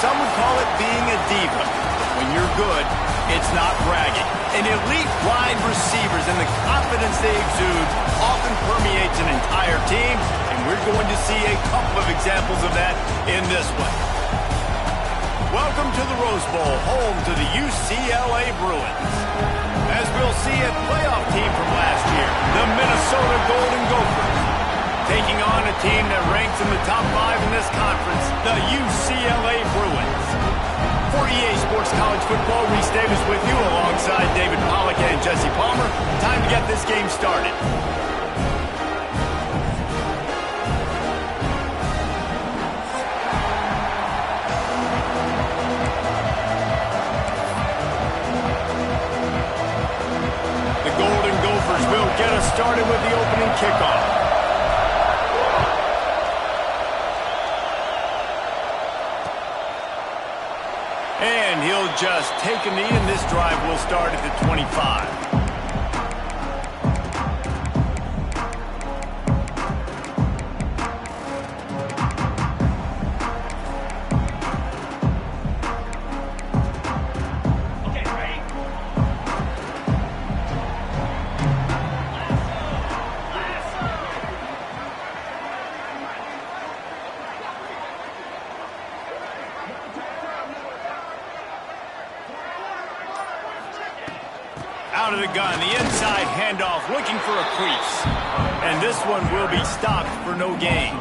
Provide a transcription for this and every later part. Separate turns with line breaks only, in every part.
some would call it being a diva. When you're good, it's not bragging. And elite wide receivers and the confidence they exude often permeates an entire team, and we're going to see a couple of examples of that in this one. Welcome to the Rose Bowl, home to the UCLA Bruins. As we'll see a playoff team from last year, the Minnesota Golden Gophers, taking on a team that ranks in the top 5 in this conference, the UCLA Bruins. For EA Sports College Football, Reese Davis with you alongside David Pollack and Jesse Palmer. Time to get this game started. The Golden Gophers will get us started with the opening kickoff. And he'll just take a knee, and this drive will start at the 25. Out of the gun, the inside handoff, looking for a crease. And this one will be stopped for no gain.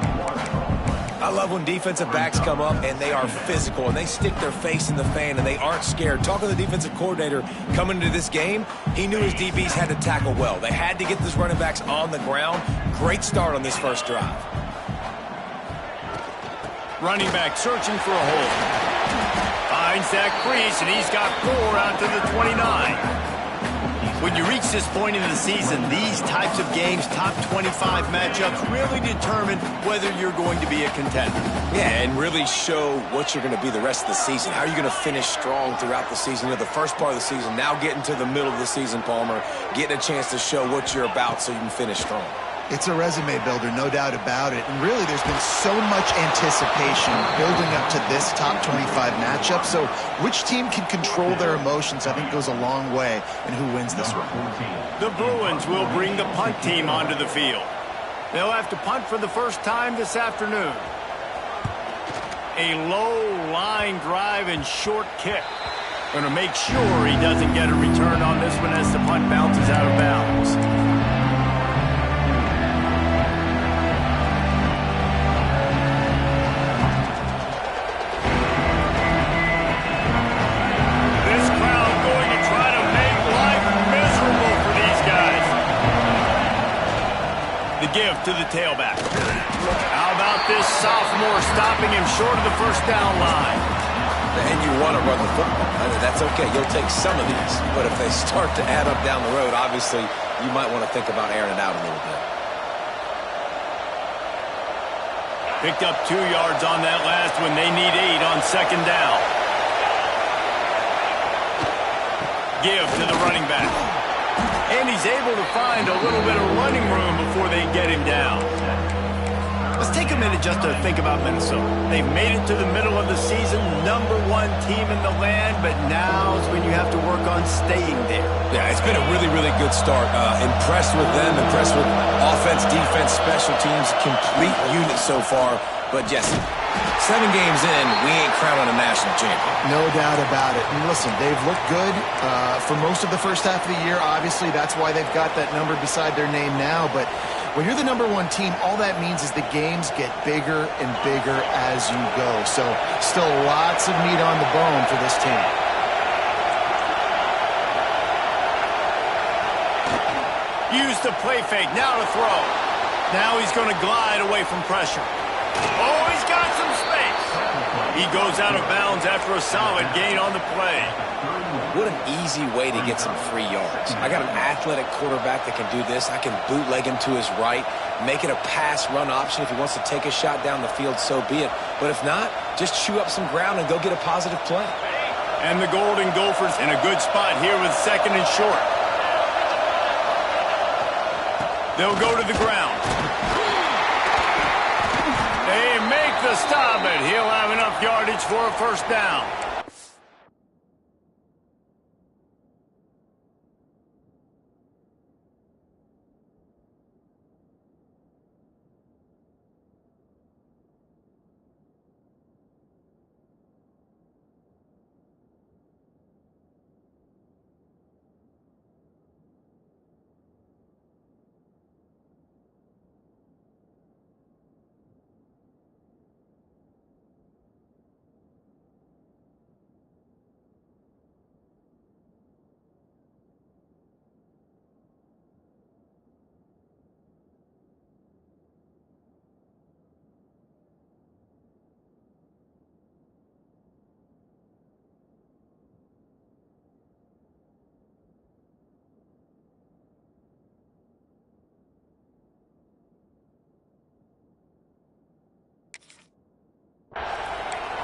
I love when defensive backs come up and they are physical and they stick their face in the fan and they aren't scared. Talking to the defensive coordinator coming into this game, he knew his DBs had to tackle well. They had to get those running backs on the ground. Great start on this first drive.
Running back searching for a hole. Finds that crease, and he's got 4 out to the 29. When you reach this point in the season, these types of games, top 25 matchups, really determine whether you're going to be a contender.
Yeah, and really show what you're going to be the rest of the season. How are you going to finish strong throughout the season? You know, the first part of the season, now getting to the middle of the season, Palmer, getting a chance to show what you're about so you can finish strong.
It's a resume builder, no doubt about it. And really, there's been so much anticipation building up to this top 25 matchup. So which team can control their emotions, I think, goes a long way in who wins this one.
The Bruins will bring the punt team onto the field. They'll have to punt for the first time this afternoon. A low line drive and short kick. Going to make sure he doesn't get a return on this one as the punt bounces out of bounds. Give to the tailback. How about this sophomore stopping him short of the first down line?
And you want to run the football. I mean, that's okay. You'll take some of these. But if they start to add up down the road, obviously, you might want to think about airing it out a little bit.
Picked up 2 yards on that last one. They need 8 on second down. Give to the running back. And he's able to find a little bit of running room before they get him down. Let's take a minute just to think about Minnesota. They've made it to the middle of the season, #1 team in the land, but now is when you have to work on staying there.
Yeah, it's been a really, really good start. Impressed with them, impressed with offense, defense, special teams, complete unit so far. But Jesse, 7 games in, we ain't crowning a national champion.
No doubt about it. And listen, they've looked good for most of the first half of the year. Obviously, that's why they've got that number beside their name now. But when you're the #1 team, all that means is the games get bigger and bigger as you go. So still lots of meat on the bone for this team.
Use the play fake. Now to throw. Now he's going to glide away from pressure. Oh, he's got some space. He goes out of bounds after a solid gain on the play.
What an easy way to get some free yards. I got an athletic quarterback that can do this. I can bootleg him to his right, make it a pass-run option. If he wants to take a shot down the field, so be it. But if not, just chew up some ground and go get a positive play.
And the Golden Gophers in a good spot here with 2nd and short. They'll go to the ground. They make the stop, but he'll have enough yardage for a first down.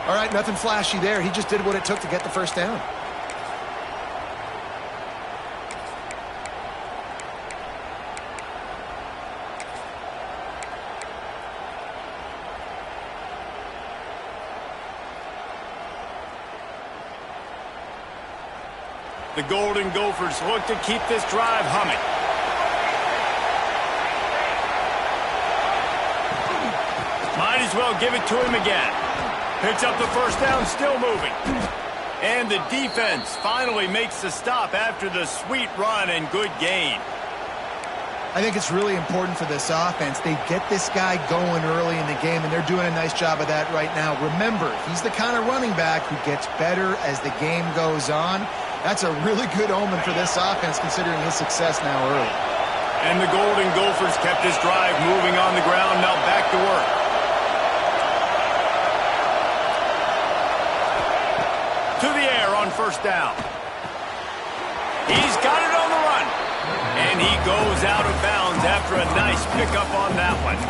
All right, nothing flashy there. He just did what it took to get the first down.
The Golden Gophers look to keep this drive humming. Might as well give it to him again. Picks up the first down, still moving. And the defense finally makes the stop after the sweet run and good gain.
I think it's really important for this offense. They get this guy going early in the game, and they're doing a nice job of that right now. Remember, he's the kind of running back who gets better as the game goes on. That's a really good omen for this offense, considering his success now early.
And the Golden Gophers kept this drive moving on the ground. Now back to work. To the air on first down. He's got it on the run. And he goes out of bounds after a nice pickup on that one.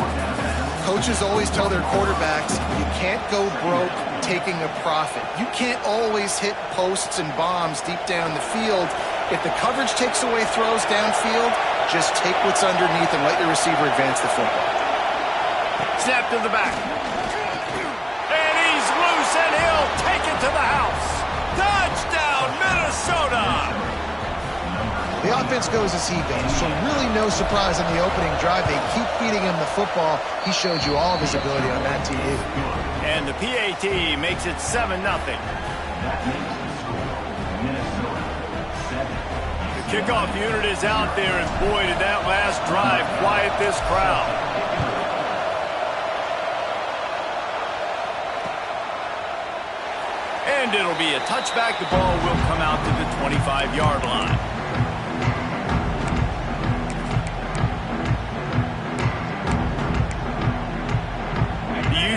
Coaches always tell their quarterbacks, you can't go broke taking a profit. You can't always hit posts and bombs deep down the field. If the coverage takes away throws downfield, just take what's underneath and let your receiver advance the football.
Snap to the back. And he's loose, and he'll take it to the house. Touchdown, Minnesota!
The offense goes as he goes, so really no surprise on the opening drive. They keep feeding him the football. He showed you all of his ability on that TV.
And the PAT makes it 7-0. The kickoff unit is out there, and boy, did that last drive quiet this crowd. And it'll be a touchback. The ball will come out to the 25-yard line.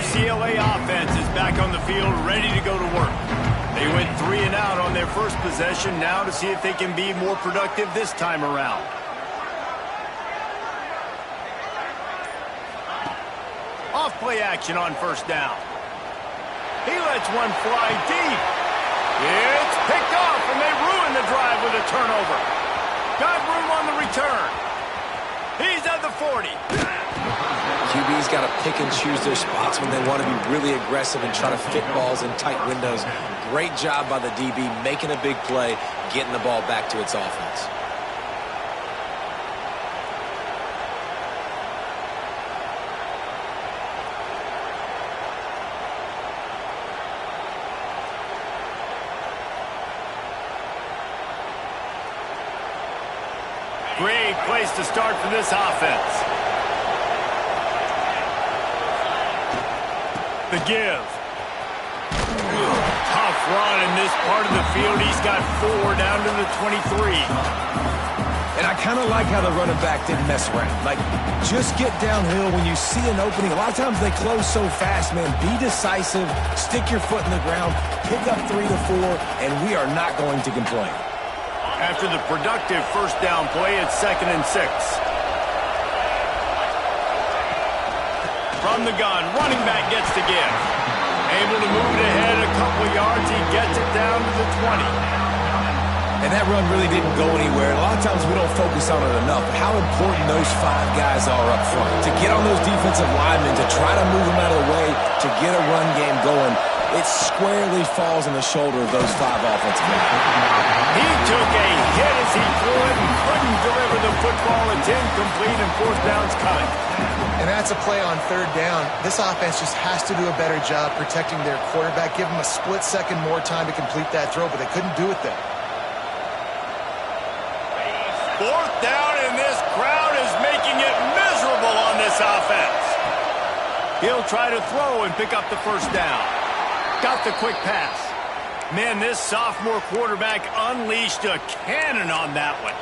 UCLA offense is back on the field, ready to go to work. They went 3 and out on their first possession, now to see if they can be more productive this time around. Off play action on first down. He lets one fly deep. It's picked off, and they ruin the drive with a turnover. Got room on the return. He's at the 40.
QB's got to pick and choose their spots when they want to be really aggressive and try to fit balls in tight windows. Great job by the DB making a big play, getting the ball back to its offense.
Great place to start for this offense. The give. Tough run in this part of the field. He's got 4 down to the 23.
And I kind of like how the running back didn't mess around. Like, just get downhill when you see an opening. A lot of times they close so fast, man. Be decisive, stick your foot in the ground, pick up 3 to 4, and we are not going to complain.
After the productive first down play, it's 2nd and 6. From the gun, running back gets the give. Able to move it ahead a couple of yards. He gets it down to the 20.
And that run really didn't go anywhere. A lot of times we don't focus on it enough, but how important those 5 guys are up front. To get on those defensive linemen, to try to move them out of the way, to get a run game going, it squarely falls on the shoulder of those 5 offensive linemen.
He took a hit as he threw it and couldn't deliver the football. It's incomplete and 4th down's coming.
And that's a play on 3rd down. This offense just has to do a better job protecting their quarterback. Give him a split second more time to complete that throw, but they couldn't do it there.
4th down, and this crowd is making it miserable on this offense. He'll try to throw and pick up the 1st down. Got the quick pass. Man, this sophomore quarterback unleashed a cannon on that one.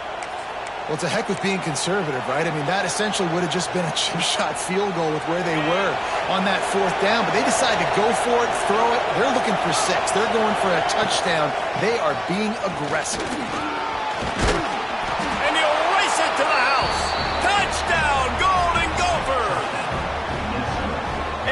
Well, it's a heck with being conservative, right? I mean, that essentially would have just been a chip shot field goal with where they were on that 4th down. But they decided to go for it, throw it. They're looking for 6. They're going for a touchdown. They are being aggressive.
And he'll race it to the house. Touchdown, Golden Gophers!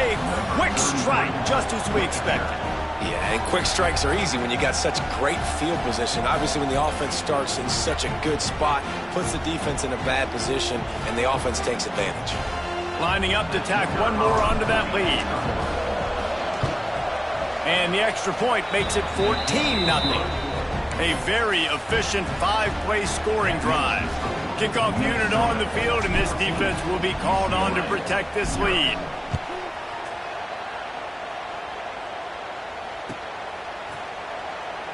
A quick strike, just as we expected.
Yeah, and quick strikes are easy when you got such great field position. Obviously, when the offense starts in such a good spot, puts the defense in a bad position, and the offense takes advantage.
Lining up to tack one more onto that lead. And the extra point makes it 14-0. A very efficient 5-play scoring drive. Kickoff unit on the field, and this defense will be called on to protect this lead.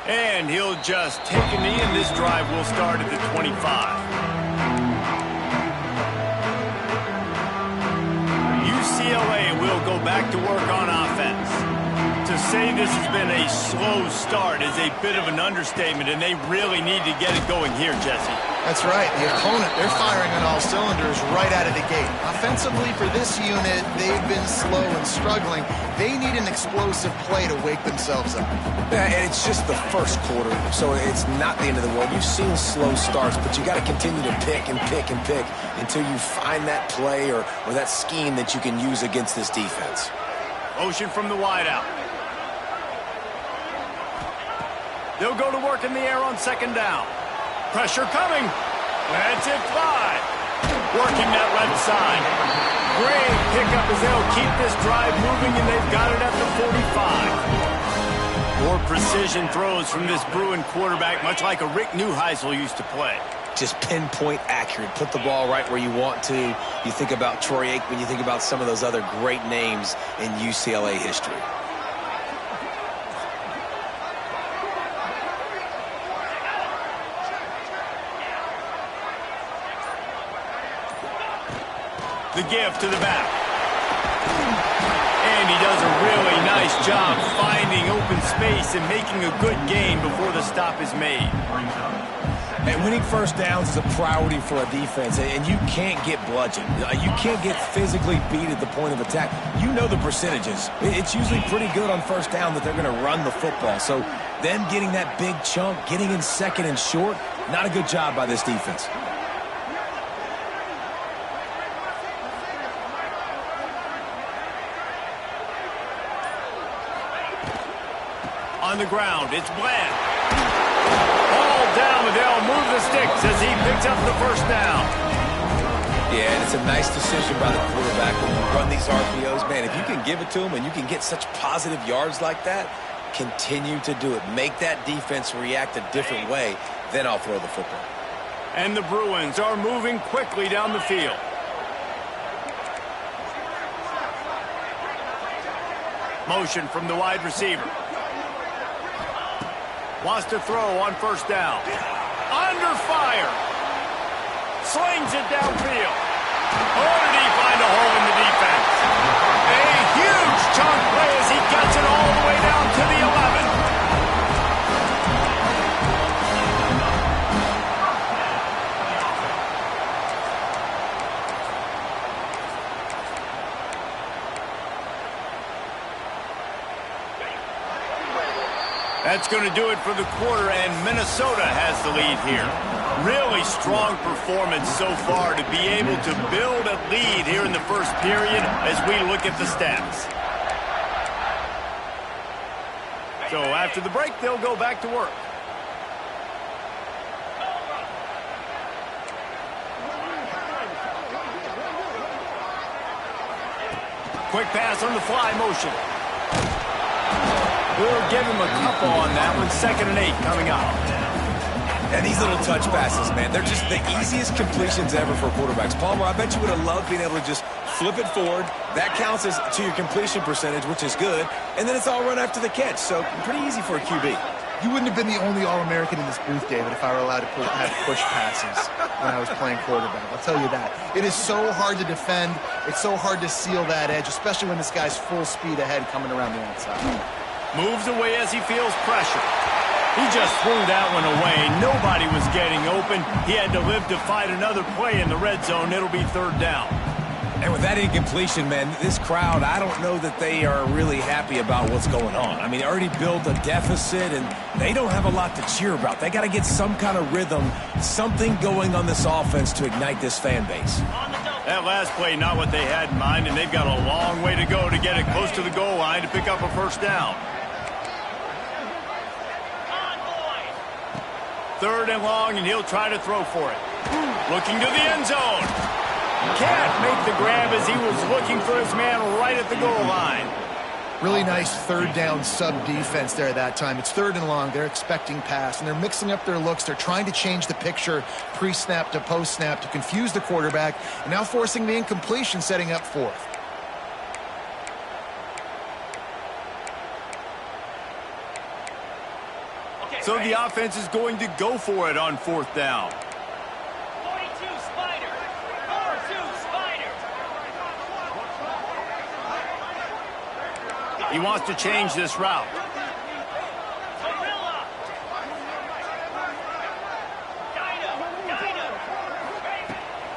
And he'll just take a knee, and this drive will start at the 25. UCLA will go back to work on offense. To say this has been a slow start is a bit of an understatement, and they really need to get it going here, Jesse.
That's right. The opponent, they're firing on all cylinders right out of the gate. Offensively, for this unit, they've been slow and struggling. They need an explosive play to wake themselves up.
Yeah, and it's just the first quarter, so it's not the end of the world. You've seen slow starts, but you got to continue to pick and pick and pick until you find that play or that scheme that you can use against this defense.
Motion from the wideout. They'll go to work in the air on 2nd down. Pressure coming. That's it, fly. Working that left side. Great pickup as they'll keep this drive moving, and they've got it at the 45. More precision throws from this Bruin quarterback, much like a Rick Neuheisel used to play.
Just pinpoint accurate. Put the ball right where you want to. You think about Troy Aikman, you think about some of those other great names in UCLA history.
The give to the back. And he does a really nice job finding open space and making a good gain before the stop is made.
And winning 1st downs is a priority for a defense, and you can't get bludgeoned. You can't get physically beat at the point of attack. You know the percentages. It's usually pretty good on 1st down that they're going to run the football. So them getting that big chunk, getting in 2nd and short, not a good job by this defense.
On the ground, it's Bland. Ball down, but they'll move the sticks as he picks up the 1st down.
Yeah, and it's a nice decision by the quarterback when you run these RPOs. Man, if you can give it to him and you can get such positive yards like that, continue to do it. Make that defense react a different way, then I'll throw the football.
And the Bruins are moving quickly down the field. Motion from the wide receiver. Wants to throw on 1st down. Under fire. Slings it downfield. Oh, did he find a hole in the defense? A huge chunk play as he gets it all the way down to the 11. That's going to do it for the quarter, and Minnesota has the lead here. Really strong performance so far to be able to build a lead here in the 1st period as we look at the stats. So after the break, they'll go back to work. Quick pass on the fly motion. We'll give him a couple on that one. 2nd and 8 coming up.
And these little touch passes, man, they're just the easiest completions ever for quarterbacks. Palmer, I bet you would have loved being able to just flip it forward. That counts as to your completion percentage, which is good. And then it's all run after the catch. So pretty easy for a QB.
You wouldn't have been the only All-American in this booth, David, if I were allowed to have push passes when I was playing quarterback. I'll tell you that. It is so hard to defend. It's so hard to seal that edge, especially when this guy's full speed ahead coming around the outside.
Moves away as he feels pressure. He just threw that one away. Nobody was getting open. He had to live to fight another play in the red zone. It'll be 3rd down.
And with that incompletion, man, this crowd, I don't know that they are really happy about what's going on. I mean, they already built a deficit, and they don't have a lot to cheer about. They got to get some kind of rhythm, something going on this offense to ignite this fan base.
That last play, not what they had in mind, and they've got a long way to go to get it close to the goal line to pick up a 1st down. 3rd and long, and he'll try to throw for it. Looking to the end zone. Can't make the grab as he was looking for his man right at the goal line.
Really nice 3rd down sub-defense there that time. It's 3rd and long. They're expecting pass, and they're mixing up their looks. They're trying to change the picture pre-snap to post-snap to confuse the quarterback, and now forcing the incompletion, setting up 4th.
So the offense is going to go for it on 4th down. He wants to change this route.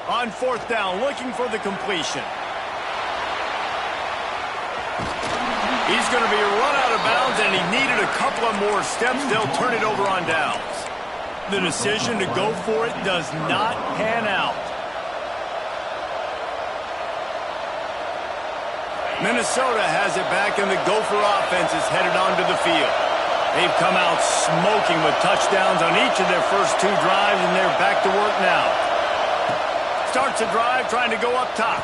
On 4th down, looking for the completion. He's going to be run out of bounds, and he needed a couple of more steps. They'll turn it over on downs. The decision to go for it does not pan out. Minnesota has it back, and the Gopher offense is headed onto the field. They've come out smoking with touchdowns on each of their first 2 drives, and they're back to work now. Starts a drive trying to go up top.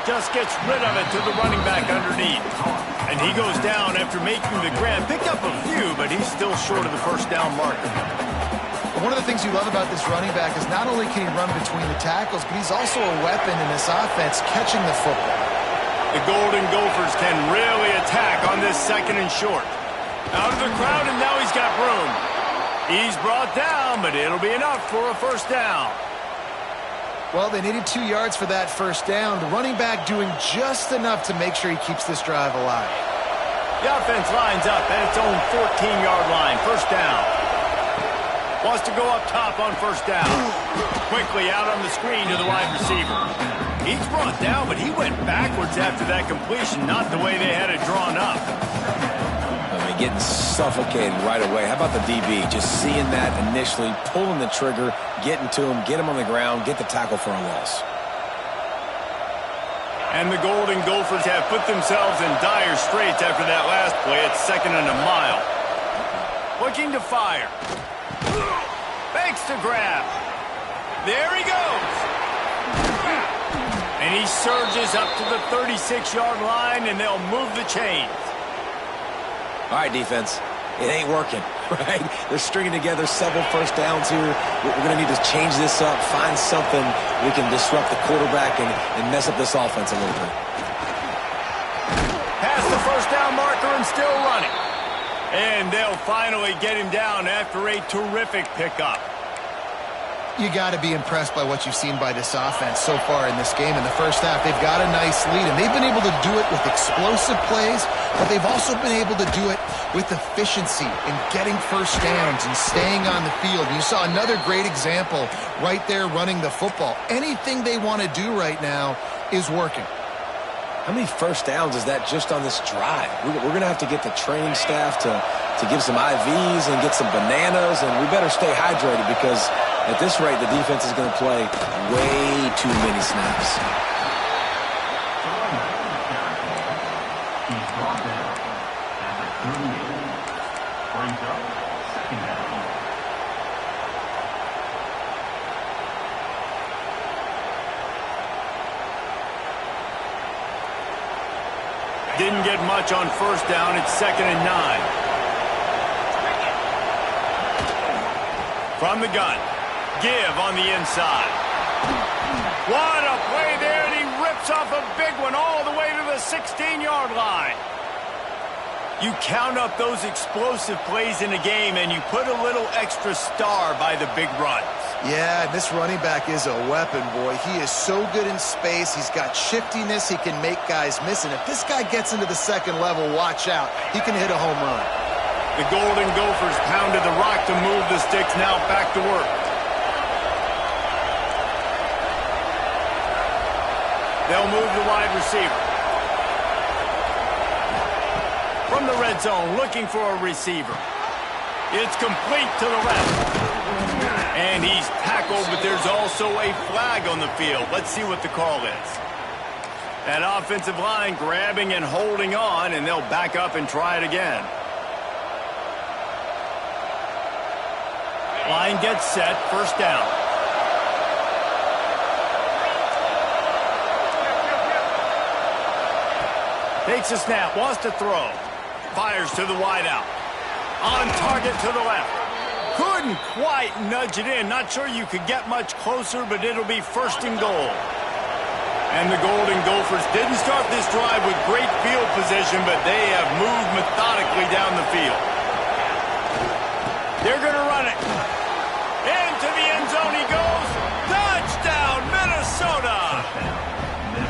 Just gets rid of it to the running back underneath. And he goes down after making the grab. Picked up a few, but he's still short of the 1st down marker.
One of the things you love about this running back is not only can he run between the tackles, but he's also a weapon in this offense catching the football.
The Golden Gophers can really attack on this 2nd and short. Out of the crowd, and now he's got room. He's brought down, but it'll be enough for a 1st down.
Well, they needed 2 yards for that 1st down. The running back doing just enough to make sure he keeps this drive alive.
The offense lines up at its own 14-yard line. 1st down. Wants to go up top on 1st down. Quickly out on the screen to the wide receiver. He's brought down, but he went backwards after that completion, not the way they had it drawn up.
I mean, getting suffocated right away. How about the DB? Just seeing that initially, pulling the trigger, getting to him, get him on the ground, get the tackle for a loss.
And the Golden Gophers have put themselves in dire straits after that last play. It's 2nd and a mile. Looking to fire. Fakes to grab. There he goes. And he surges up to the 36-yard line, and they'll move the chains.
All right, defense. It ain't working, right? They're stringing together several 1st downs here. We're going to need to change this up, find something we can disrupt the quarterback and mess up this offense a little bit.
Past the 1st down marker and still running. And they'll finally get him down after a terrific pickup.
You got to be impressed by what you've seen by this offense so far in this game. In the 1st half, they've got a nice lead, and they've been able to do it with explosive plays, but they've also been able to do it with efficiency in getting 1st downs and staying on the field. You saw another great example right there running the football. Anything they want to do right now is working.
How many 1st downs is that just on this drive? We're going to have to get the training staff to give some IVs and get some bananas, and we better stay hydrated because at this rate, the defense is going to play way too many snaps.
Didn't get much on first down. It's 2nd and 9. From the gun. Give on the inside. What a play there, and he rips off a big one all the way to the 16-yard line. You count up those explosive plays in a game, and you put a little extra star by the big runs.
Yeah, this running back is a weapon, boy. He is so good in space. He's got shiftiness. He can make guys miss. And if this guy gets into the second level, watch out. He can hit a home run.
The Golden Gophers pounded the rock to move the sticks. Now back to work. They'll move the wide receiver. From the red zone, looking for a receiver. It's complete to the left. And he's tackled, but there's also a flag on the field. Let's see what the call is. That offensive line grabbing and holding on, and they'll back up and try it again. Line gets set, first down. Takes a snap, wants to throw. Fires to the wideout. On target to the left. Couldn't quite nudge it in. Not sure you could get much closer, but it'll be 1st and goal. And the Golden Gophers didn't start this drive with great field position, but they have moved methodically down the field. They're going to run it. Into the end zone he goes. Touchdown, Minnesota!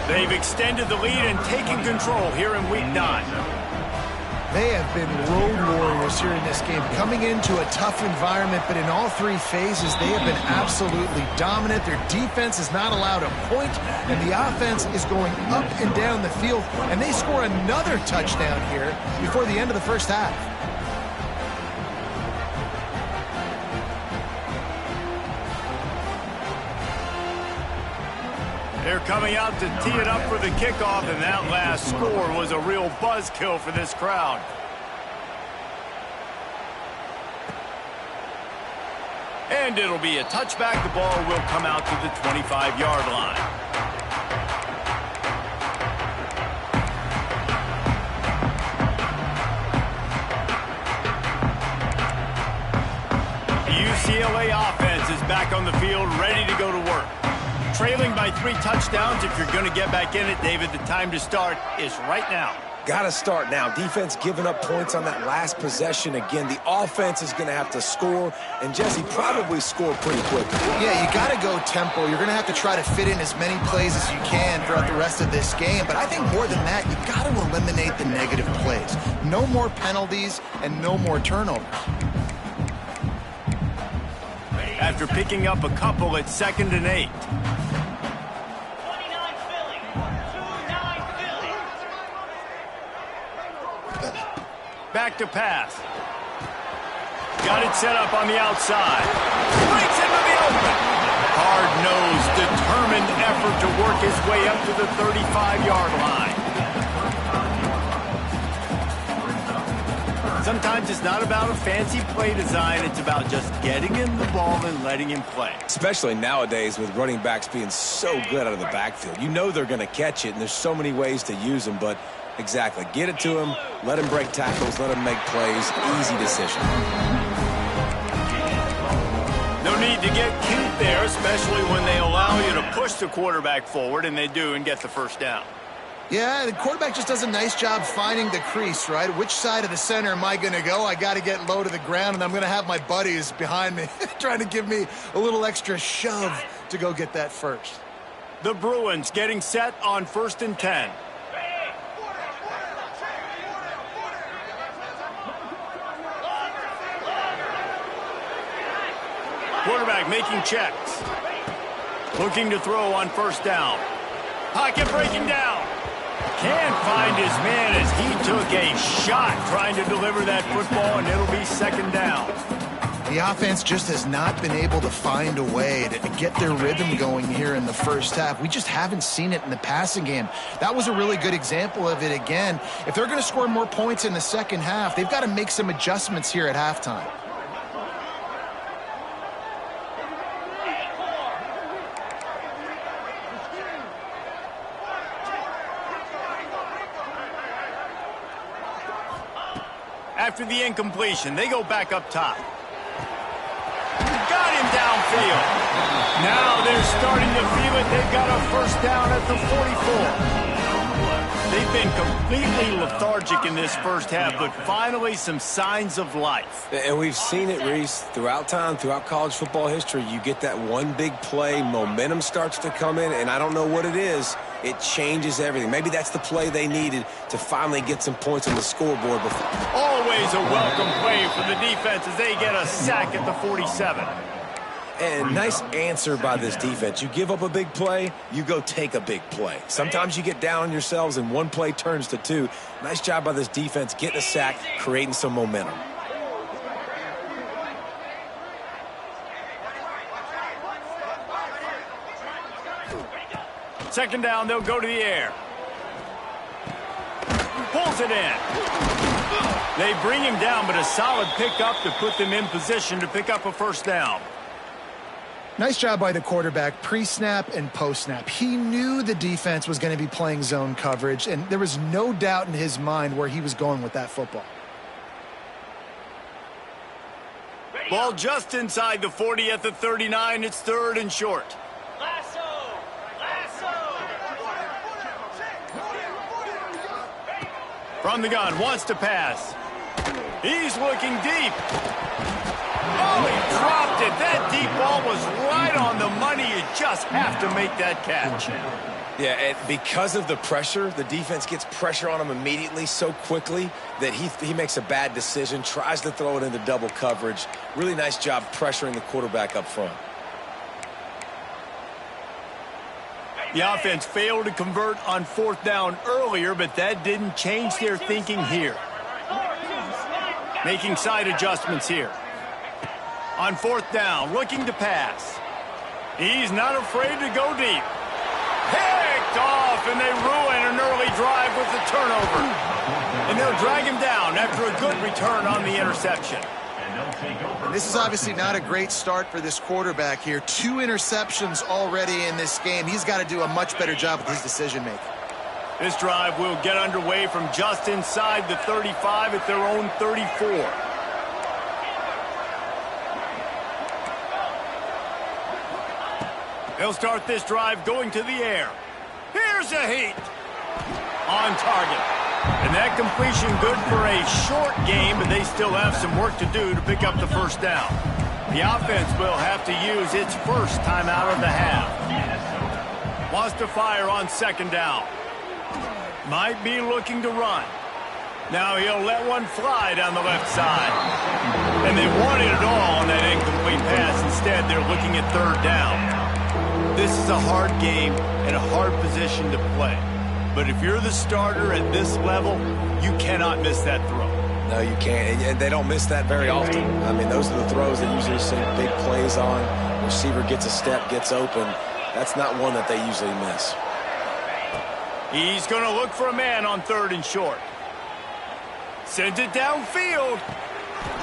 They've extended the lead and taken control here in Week 9.
They have been road warriors here in this game, coming into a tough environment, but in all 3 phases, they have been absolutely dominant. Their defense is not allowed a point, and the offense is going up and down the field, and they score another touchdown here before the end of the first half.
They're coming out to tee it up for the kickoff, and that last score was a real buzzkill for this crowd. And it'll be a touchback. The ball will come out to the 25-yard line. The UCLA offense is back on the field, ready to go to work. Trailing by 3 touchdowns. If you're going to get back in it, David, the time to start is right now.
Got to start now. Defense giving up points on that last possession. Again, the offense is going to have to score, and Jesse probably score pretty quickly.
Yeah, you got to go tempo. You're going to have to try to fit in as many plays as you can throughout the rest of this game. But I think more than that, you got to eliminate the negative plays. No more penalties and no more turnovers.
After picking up a couple, it's 2nd and 8. Back to pass. Got it set up on the outside. Breaks into the open. Hard-nosed, determined effort to work his way up to the 35-yard line. Sometimes it's not about a fancy play design. It's about just getting him the ball and letting him play.
Especially nowadays with running backs being so good out of the backfield. You know they're going to catch it, and there's so many ways to use them, but exactly. Get it to him, let him break tackles, let him make plays. Easy decision.
No need to get cute there, especially when they allow you to push the quarterback forward, and they do, and get the first down.
Yeah, the quarterback just does a nice job finding the crease, right? Which side of the center am I going to go? I got to get low to the ground, and I'm going to have my buddies behind me trying to give me a little extra shove to go get that first.
The Bruins getting set on 1st and 10. Quarterback making checks. Looking to throw on 1st down. Pocket breaking down. Can't find his man as he took a shot trying to deliver that football, and it'll be 2nd down.
The offense just has not been able to find a way to get their rhythm going here in the first half. We just haven't seen it in the passing game. That was a really good example of it again. If they're going to score more points in the second half, they've got to make some adjustments here at halftime.
After the incompletion, they go back up top. Got him downfield. Now they're starting to feel it. They've got a first down at the 44. They've been completely lethargic in this first half, but finally some signs of life.
And we've seen it, Reese, throughout time, throughout college football history. You get that one big play, momentum starts to come in, and I don't know what it is. It changes everything. Maybe that's the play they needed to finally get some points on the scoreboard.
Always a welcome play for the defense as they get a sack at the 47.
And nice answer by this defense. You give up a big play, you go take a big play. Sometimes you get down on yourselves and one play turns to two. Nice job by this defense getting a sack, creating some momentum.
Second down, they'll go to the air. Pulls it in. They bring him down, but a solid pickup to put them in position to pick up a first down.
Nice job by the quarterback, pre-snap and post-snap. He knew the defense was going to be playing zone coverage, and there was no doubt in his mind where he was going with that football.
Ball just inside the 40 at the 39. It's 3rd and short. From the gun, wants to pass. He's looking deep. Oh, he dropped it. That deep ball was right on the money. You just have to make that catch.
Yeah, and because of the pressure, the defense gets pressure on him immediately so quickly that he makes a bad decision, tries to throw it into double coverage. Really nice job pressuring the quarterback up front.
The offense failed to convert on 4th down earlier, but that didn't change their thinking here. Making side adjustments here. On 4th down, looking to pass. He's not afraid to go deep. Picked off, and they ruin an early drive with the turnover. And they'll drag him down after a good return on the interception.
This is obviously not a great start for this quarterback here. 2 interceptions already in this game. He's got to do a much better job with his decision-making.
This drive will get underway from just inside the 35 at their own 34. They'll start this drive going to the air. Here's a heat. On target. And that completion good for a short game, but they still have some work to do to pick up the first down. The offense will have to use its first timeout of the half. Wants to fire on 2nd down. Might be looking to run. Now he'll let one fly down the left side. And they wanted it all on that incomplete pass. Instead, they're looking at 3rd down. This is a hard game and a hard position to play. But if you're the starter at this level, you cannot miss that throw.
No, you can't. And they don't miss that very often. I mean, those are the throws they usually see big plays on. Receiver gets a step, gets open. That's not one that they usually miss.
He's going to look for a man on 3rd and short. Sends it downfield.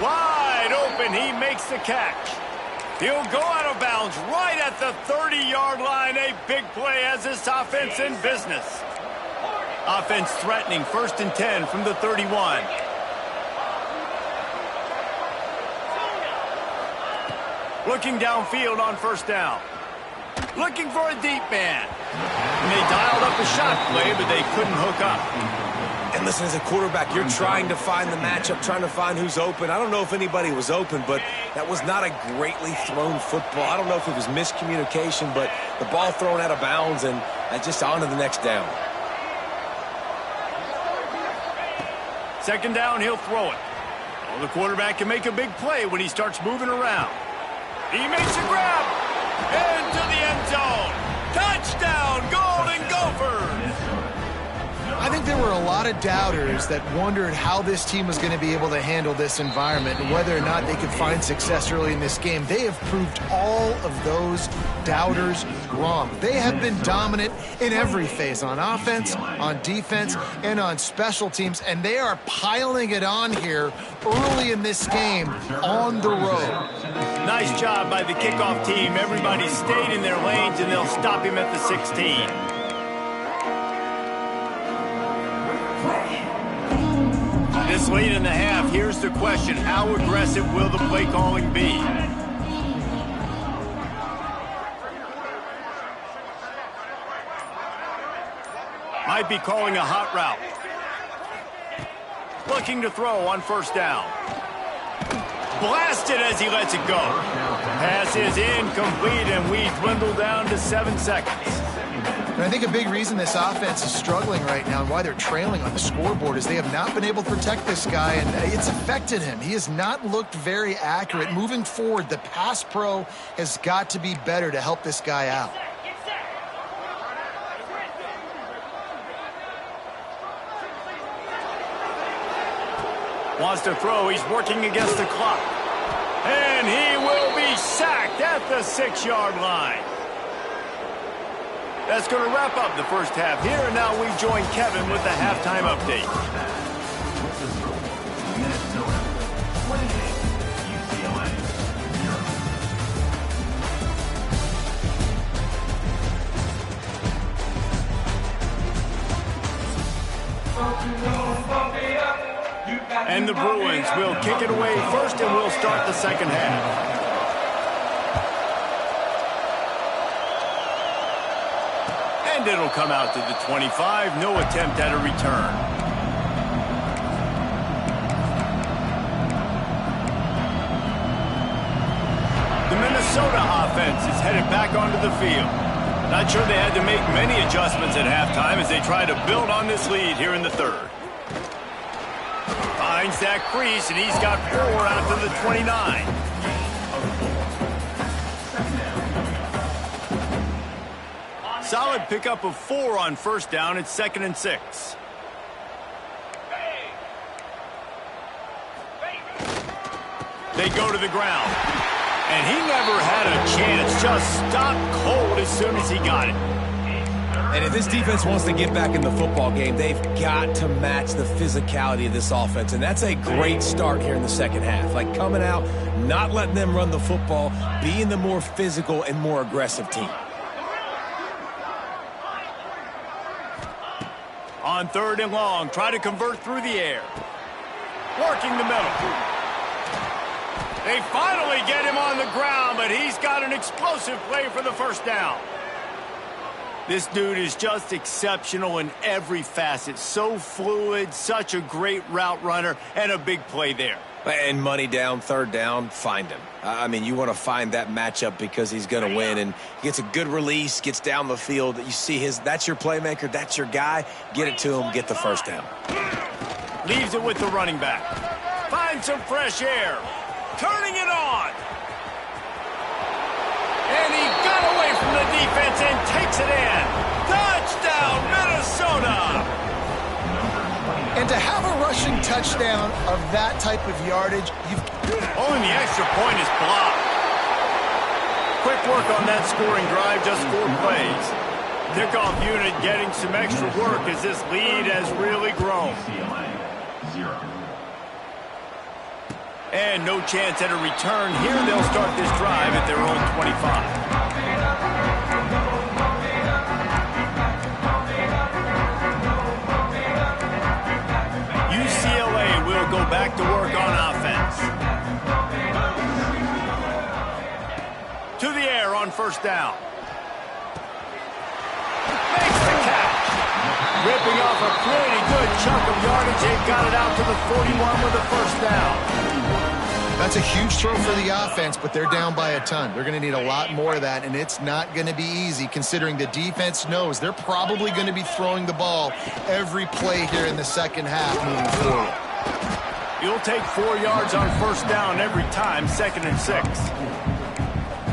Wide open. He makes the catch. He'll go out of bounds right at the 30-yard line. A big play as this offense in business. Offense threatening 1st and 10 from the 31. Looking downfield on 1st down. Looking for a deep man. And they dialed up a shot play, but they couldn't hook up.
And listen, as a quarterback, you're trying to find the matchup, trying to find who's open. I don't know if anybody was open, but that was not a greatly thrown football. I don't know if it was miscommunication, but the ball thrown out of bounds and just on to the next down.
2nd down, he'll throw it. Well, the quarterback can make a big play when he starts moving around. He makes a grab into the end zone. Touchdown, Golden Gophers!
I think there were a lot of doubters that wondered how this team was going to be able to handle this environment and whether or not they could find success early in this game. They have proved all of those doubters wrong. They have been dominant in every phase, on offense, on defense, and on special teams, and they are piling it on here early in this game on the road.
Nice job by the kickoff team. Everybody stayed in their lanes, and they'll stop him at the 16. This this late in the half, here's the question. How aggressive will the play calling be? Might be calling a hot route. Looking to throw on first down. Blasted as he lets it go. Pass is incomplete, and we dwindle down to 7 seconds.
And I think a big reason this offense is struggling right now and why they're trailing on the scoreboard is they have not been able to protect this guy, and it's affected him. He has not looked very accurate. Moving forward, the pass pro has got to be better to help this guy out.
Wants to throw. He's working against the clock. And he will be sacked at the 6-yard line. That's going to wrap up the first half here. And now we join Kevin with the halftime update. And the Bruins will kick it away first, and we'll start the second half. And it'll come out to the 25. No attempt at a return. The Minnesota offense is headed back onto the field. Not sure they had to make many adjustments at halftime as they try to build on this lead here in the third. Finds that crease, and he's got 4 out to the 29. Solid pickup of 4 on first down. It's 2nd and 6. They go to the ground. And he never had a chance. Just stopped cold as soon as he got it.
And if this defense wants to get back in the football game, they've got to match the physicality of this offense. And that's a great start here in the second half. Like coming out, not letting them run the football, being the more physical and more aggressive team.
On 3rd and long, try to convert through the air. Working the middle. They finally get him on the ground, but he's got an explosive play for the first down. This dude is just exceptional in every facet. So fluid, such a great route runner, and a big play there.
And money down, 3rd down, find him. I mean, you want to find that matchup because he's going to win. And he gets a good release, gets down the field. You see that's your playmaker, that's your guy. Get it to him, get the first down.
Leaves it with the running back. Finds some fresh air. Turning it on. And he got away from the defense and takes it in. Touchdown, Minnesota!
And to have a rushing touchdown of that type of yardage,
Oh, and the extra point is blocked. Quick work on that scoring drive, just 4 plays. Kickoff unit getting some extra work as this lead has really grown.
UCLA, 0.
And no chance at a return. Here they'll start this drive at their own 25. UCLA will go back to work on offense. To the air on first down. Makes the catch. Ripping off a pretty good chunk of yardage. They've got it out to the 41 with a first down.
That's a huge throw for the offense, but they're down by a ton. They're going to need a lot more of that, and it's not going to be easy considering the defense knows they're probably going to be throwing the ball every play here in the second half moving forward.
You'll take 4 yards on first down every time, 2nd and 6.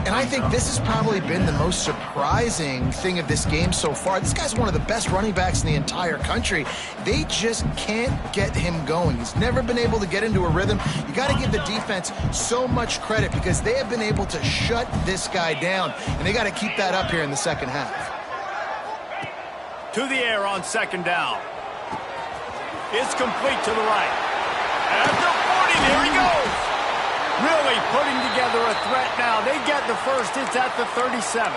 And I think this has probably been the most surprising thing of this game so far. This guy's one of the best running backs in the entire country. They just can't get him going. He's never been able to get into a rhythm. You got to give the defense so much credit because they have been able to shut this guy down, and they got to keep that up here in the second half.
To the air on 2nd down. It's complete to the right. At the 40, there he goes. Really putting together a threat now. They get the first. It's at the 37.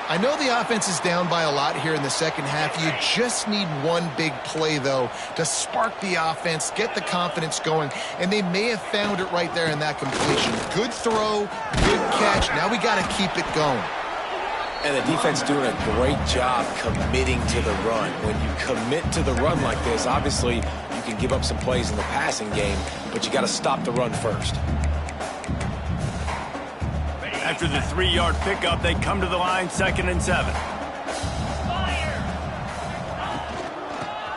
I know the offense is down by a lot here in the second half. You just need one big play, though, to spark the offense, get the confidence going, and they may have found it right there in that completion. Good throw, good catch. Now we got to keep it going.
And the defense doing a great job committing to the run. When you commit to the run like this, obviously you can give up some plays in the passing game, but you got to stop the run first.
After the 3-yard pickup, they come to the line, 2nd and 7.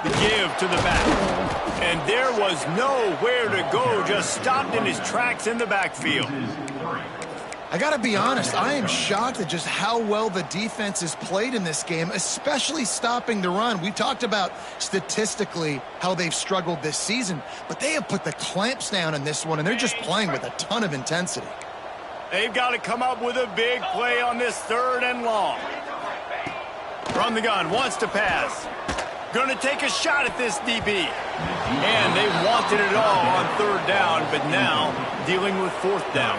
The give to the back. And there was nowhere to go, just stopped in his tracks in the backfield.
I got to be honest, I am shocked at just how well the defense has played in this game, especially stopping the run. We talked about statistically how they've struggled this season, but they have put the clamps down in this one, and they're just playing with a ton of intensity.
They've got to come up with a big play on this 3rd and long. From the gun, wants to pass. Going to take a shot at this DB. And they wanted it all on 3rd down, but now dealing with 4th down.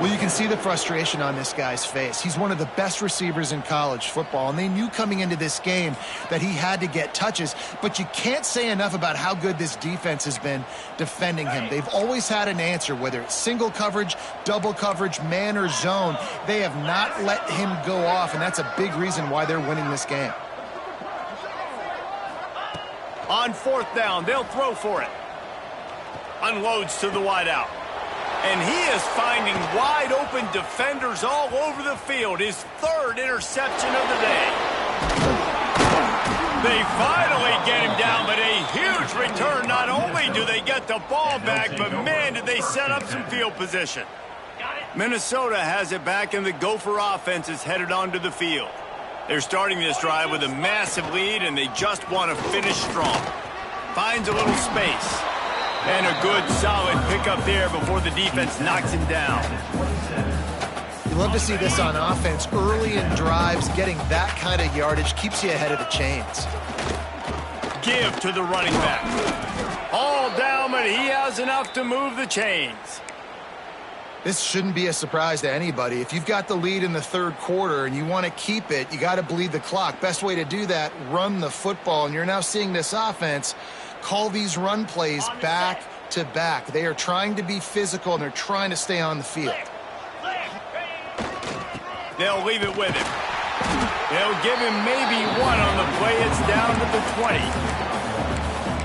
Well, you can see the frustration on this guy's face. He's one of the best receivers in college football, and they knew coming into this game that he had to get touches, but you can't say enough about how good this defense has been defending him. They've always had an answer, whether it's single coverage, double coverage, man or zone. They have not let him go off, and that's a big reason why they're winning this game.
On 4th down, they'll throw for it. Unloads to the wideout. And he is finding wide-open defenders all over the field. His 3rd interception of the day. They finally get him down, but a huge return. Not only do they get the ball back, but, man, did they set up some field position. Minnesota has it back, and the Gopher offense is headed onto the field. They're starting this drive with a massive lead, and they just want to finish strong. Finds a little space. And a good, solid pickup there before the defense knocks him down.
You love to see this on offense. Early in drives, getting that kind of yardage keeps you ahead of the chains.
Give to the running back. All down, but he has enough to move the chains.
This shouldn't be a surprise to anybody. If you've got the lead in the 3rd quarter and you want to keep it, you got to bleed the clock. Best way to do that, run the football. And you're now seeing this offense call these run plays back to back. They are trying to be physical, and they're trying to stay on the field.
They'll leave it with him. They'll give him maybe one on the play. It's down to the 20.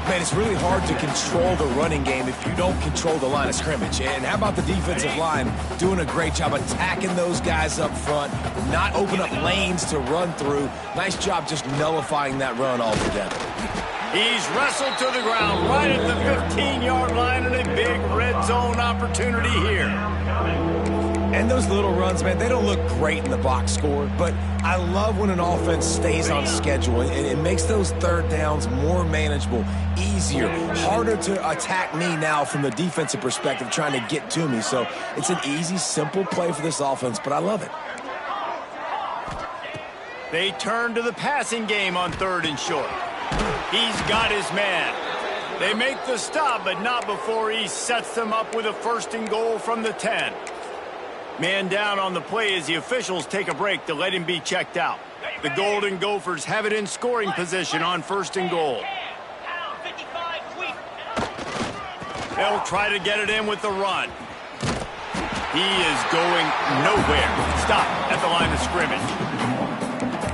Man, it's really hard to control the running game if you don't control the line of scrimmage. And how about the defensive line doing a great job attacking those guys up front, not open up lanes to run through. Nice job just nullifying that run altogether.
He's wrestled to the ground right at the 15-yard line, and a big red zone opportunity here.
And those little runs, man, they don't look great in the box score, but I love when an offense stays on schedule, and it makes those 3rd downs more manageable, easier, harder to attack me now from the defensive perspective trying to get to me. So it's an easy, simple play for this offense, but I love it.
They turn to the passing game on 3rd and short. He's got his man. They make the stop, but not before he sets them up with a 1st and goal from the 10. Man down on the play as the officials take a break to let him be checked out. The Golden Gophers have it in scoring position on 1st and goal. They'll try to get it in with the run. He is going nowhere. Stop at the line of scrimmage.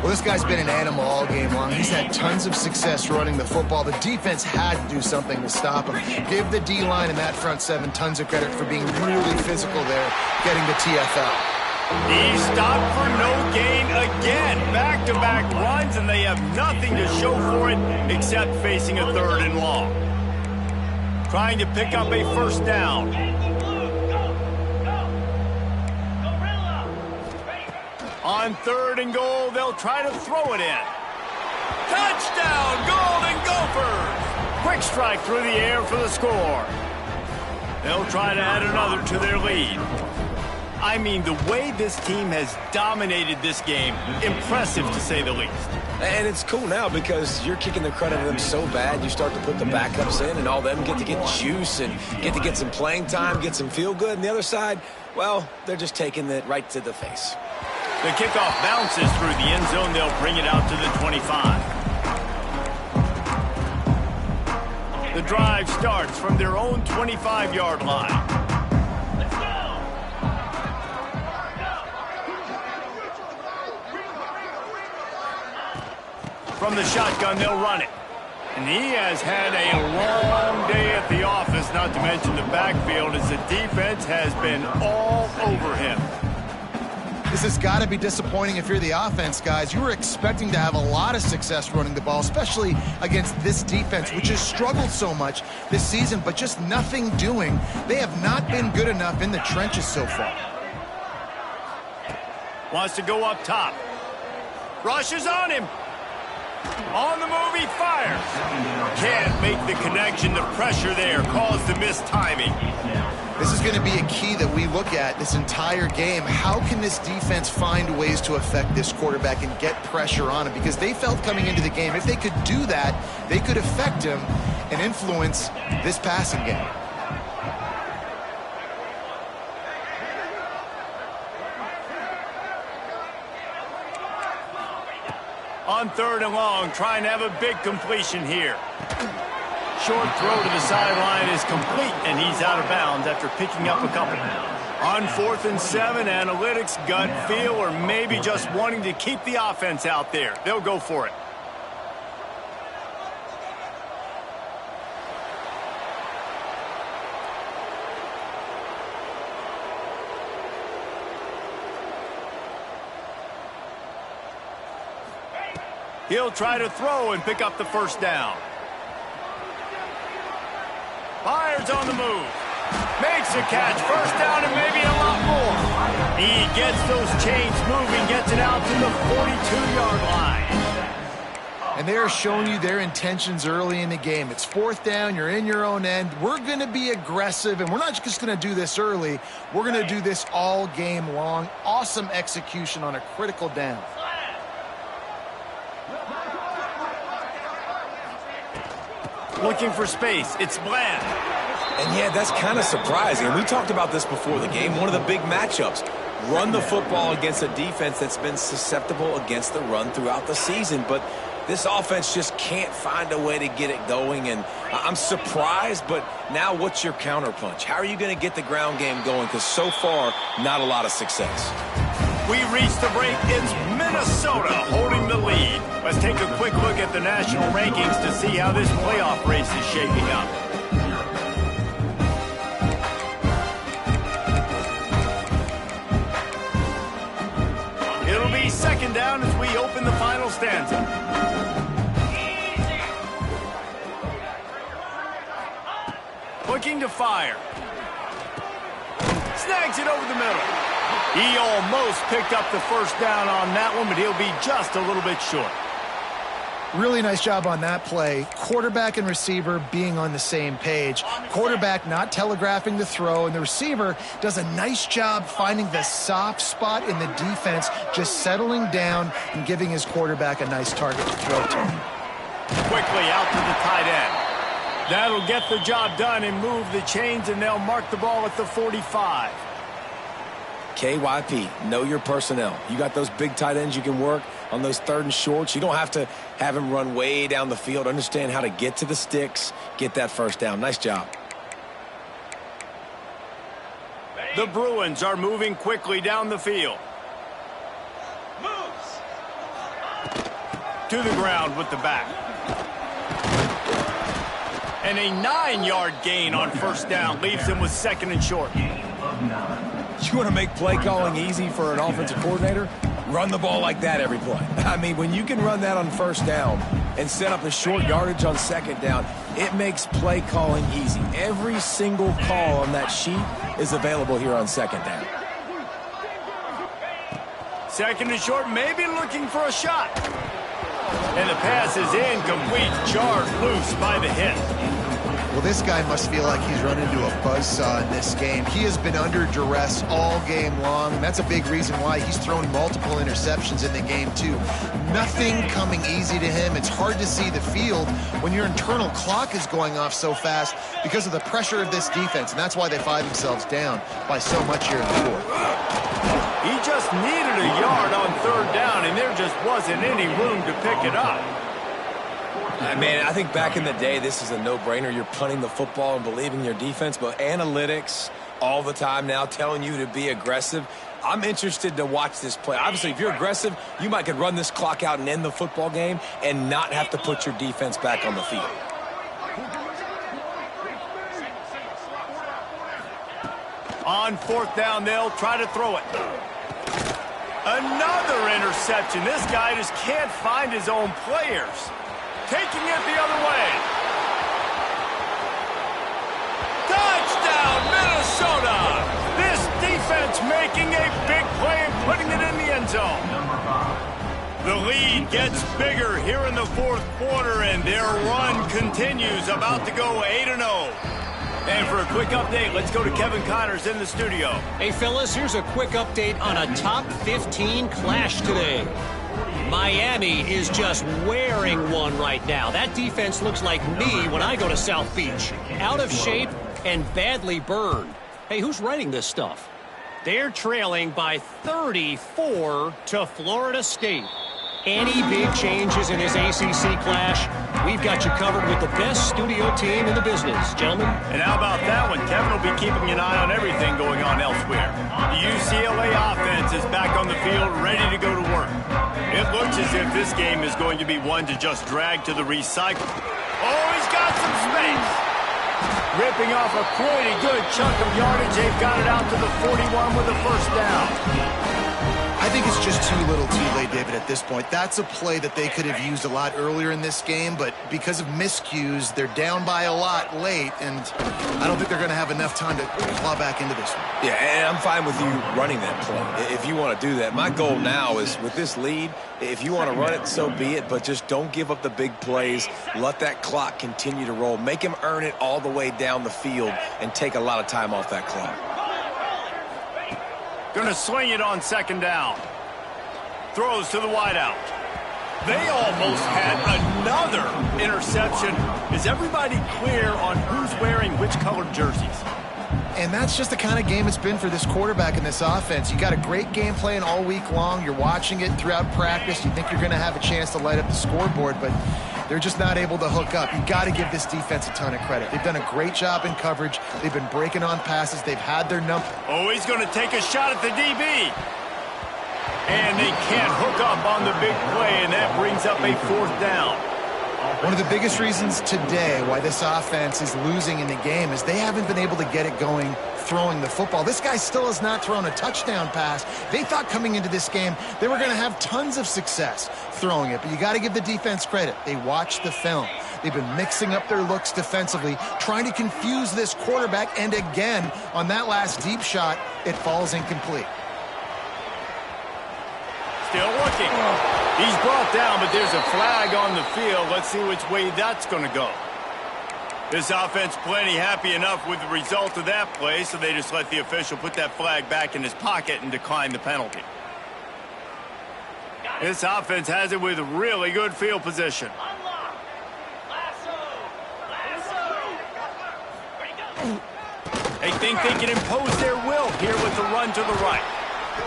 Well, this guy's been an animal all game long. He's had tons of success running the football. The defense had to do something to stop him. Give the D-line and that front 7 tons of credit for being really physical there, getting the TFL.
He stopped for no gain again. Back-to-back runs, and they have nothing to show for it except facing a 3rd and long. Trying to pick up a 1st down. On 3rd and goal, they'll try to throw it in. Touchdown, Golden Gophers! Quick strike through the air for the score. They'll try to add another to their lead. I mean, the way this team has dominated this game, impressive to say the least.
And it's cool now because you're kicking the credit of them so bad, you start to put the backups in, and all them get to get juice and get to get some playing time, get some feel good. And the other side, well, they're just taking it right to the face.
The kickoff bounces through the end zone. They'll bring it out to the 25. The drive starts from their own 25-yard line. Let's go! From the shotgun, they'll run it. And he has had a long day at the office, not to mention the backfield, as the defense has been all over him.
This has got to be disappointing if you're the offense, guys. You were expecting to have a lot of success running the ball, especially against this defense, which has struggled so much this season, but just nothing doing. They have not been good enough in the trenches so far.
Wants to go up top. Rushes on him. On the move, he fires. Can't make the connection. The pressure there caused the missed timing.
This is going to be a key that we look at this entire game. How can this defense find ways to affect this quarterback and get pressure on him? Because they felt coming into the game, if they could do that, they could affect him and influence this passing game.
On 3rd and long, trying to have a big completion here. Short throw to the sideline is complete, and he's out of bounds after picking up a couple. On 4th and 7, analytics, gut feel, or maybe just wanting to keep the offense out there. They'll go for it. He'll try to throw and pick up the first down. Fires on the move. Makes a catch. First down and maybe a lot more. He gets those chains moving, gets it out to the 42-yard line.
And they're showing you their intentions early in the game. It's 4th down. You're in your own end. We're going to be aggressive, and we're not just going to do this early. We're going to do this all game long. Awesome execution on a critical down.
Looking for space. It's Bland.
And yeah, that's kind of surprising. We talked about this before the game. One of the big matchups. Run the football against a defense that's been susceptible against the run throughout the season. But this offense just can't find a way to get it going. And I'm surprised, but now what's your counterpunch? How are you going to get the ground game going? Because so far, not a lot of success.
We reached the break. It's Minnesota holding the lead. Let's take a quick look at the national rankings to see how this playoff race is shaping up. It'll be 2nd down as we open the final stanza. Looking to fire. Snags it over the middle. He almost picked up the first down on that one, but he'll be just a little bit short.
Really nice job on that play. Quarterback and receiver being on the same page. Quarterback not telegraphing the throw, and the receiver does a nice job finding the soft spot in the defense, just settling down and giving his quarterback a nice target to throw to.
Quickly out to the tight end. That'll get the job done and move the chains, and they'll mark the ball at the 45.
KYP, know your personnel. You got those big tight ends you can work on those 3rd and shorts. You don't have to have him run way down the field. Understand how to get to the sticks, get that first down. Nice job.
The Bruins are moving quickly down the field. Moves. To the ground with the back. And a 9-yard gain on first down leaves him with 2nd and short.
You want to make play calling easy for an offensive coordinator? Run the ball like that every play. I mean, when you can run that on first down and set up a short yardage on 2nd down, it makes play calling easy. Every single call on that sheet is available here on 2nd down.
2nd and short, maybe looking for a shot. And the pass is incomplete, jarred loose by the hit.
Well, this guy must feel like he's run into a buzzsaw in this game. He has been under duress all game long, and that's a big reason why he's thrown multiple interceptions in the game, too. Nothing coming easy to him. It's hard to see the field when your internal clock is going off so fast because of the pressure of this defense, and that's why they find themselves down by so much here in the 4th.
He just needed a yard on third down, and there just wasn't any room to pick it up.
Man, I think back in the day, this is a no-brainer. You're punting the football and believing your defense, but analytics all the time now telling you to be aggressive. I'm interested to watch this play. Obviously, if you're aggressive, you might could run this clock out and end the football game and not have to put your defense back on the field.
On fourth down, they'll try to throw it. Another interception. This guy just can't find his own players. Taking it the other way. Touchdown, Minnesota! This defense making a big play and putting it in the end zone. The lead gets bigger here in the fourth quarter, and their run continues, about to go 8-0. And for a quick update, let's go to Kevin Connors in the studio.
Hey, fellas, here's a quick update on a top 15 clash today. Miami is just wearing one right now. That defense looks like me when I go to South Beach. Out of shape and badly burned. Hey, who's writing this stuff? They're trailing by 34 to Florida State. Any big changes in this ACC clash, we've got you covered with the best studio team in the business, gentlemen.
And how about that one? Kevin will be keeping an eye on everything going on elsewhere. The UCLA offense is back on the field, ready to go to work. It looks as if this game is going to be one to just drag to the recycle. Oh, he's got some space. Ripping off a pretty good chunk of yardage. They've got it out to the 41 with a first down.
I think it's just too little too late, David, at this point. That's a play that they could have used a lot earlier in this game, but because of miscues, they're down by a lot late, and I don't think they're going to have enough time to claw back into this one.
Yeah, and I'm fine with you running that play if you want to do that. My goal now is with this lead, if you want to run it, so be it, but just don't give up the big plays. Let that clock continue to roll. Make him earn it all the way down the field and take a lot of time off that clock.
Going to swing it on second down. Throws to the wideout. They almost had another interception. Is everybody clear on who's wearing which colored jerseys?
And that's just the kind of game it's been for this quarterback in this offense. You got a great game plan all week long. You're watching it throughout practice. You think you're going to have a chance to light up the scoreboard, but they're just not able to hook up. You got to give this defense a ton of credit. They've done a great job in coverage. They've been breaking on passes. They've had their number.
Oh, he's going to take a shot at the DB. And they can't hook up on the big play, and that brings up a fourth down.
One of the biggest reasons today why this offense is losing in the game is they haven't been able to get it going throwing the football. This guy still has not thrown a touchdown pass. They thought coming into this game they were going to have tons of success throwing it, but you got to give the defense credit. They watched the film. They've been mixing up their looks defensively, trying to confuse this quarterback, and again, on that last deep shot, it falls incomplete.
Still looking. He's brought down, but there's a flag on the field. Let's see which way that's going to go. This offense plenty happy enough with the result of that play, so they just let the official put that flag back in his pocket and decline the penalty. This offense has it with really good field position. They think they can impose their will here with the run to the right.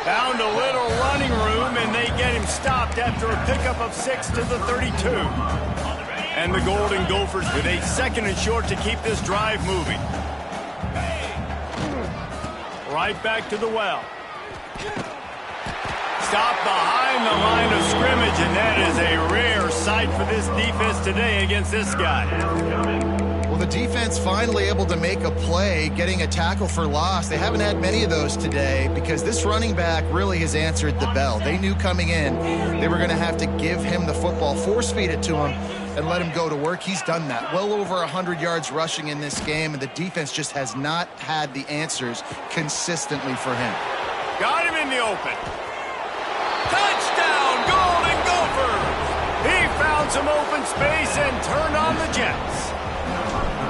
Found a little running room, and they get him stopped after a pickup of 6 to the 32. And the Golden Gophers with a second and short to keep this drive moving. Right back to the well. Stopped behind the line of scrimmage, and that is a rare sight for this defense today against this guy.
Well, the defense finally able to make a play, getting a tackle for loss. They haven't had many of those today because this running back really has answered the bell. They knew coming in they were going to have to give him the football, force feed it to him, and let him go to work. He's done that. Well over 100 yards rushing in this game, and the defense just has not had the answers consistently for him.
Got him in the open. Touchdown, Golden Gophers! He found some open space and turned on the Jets.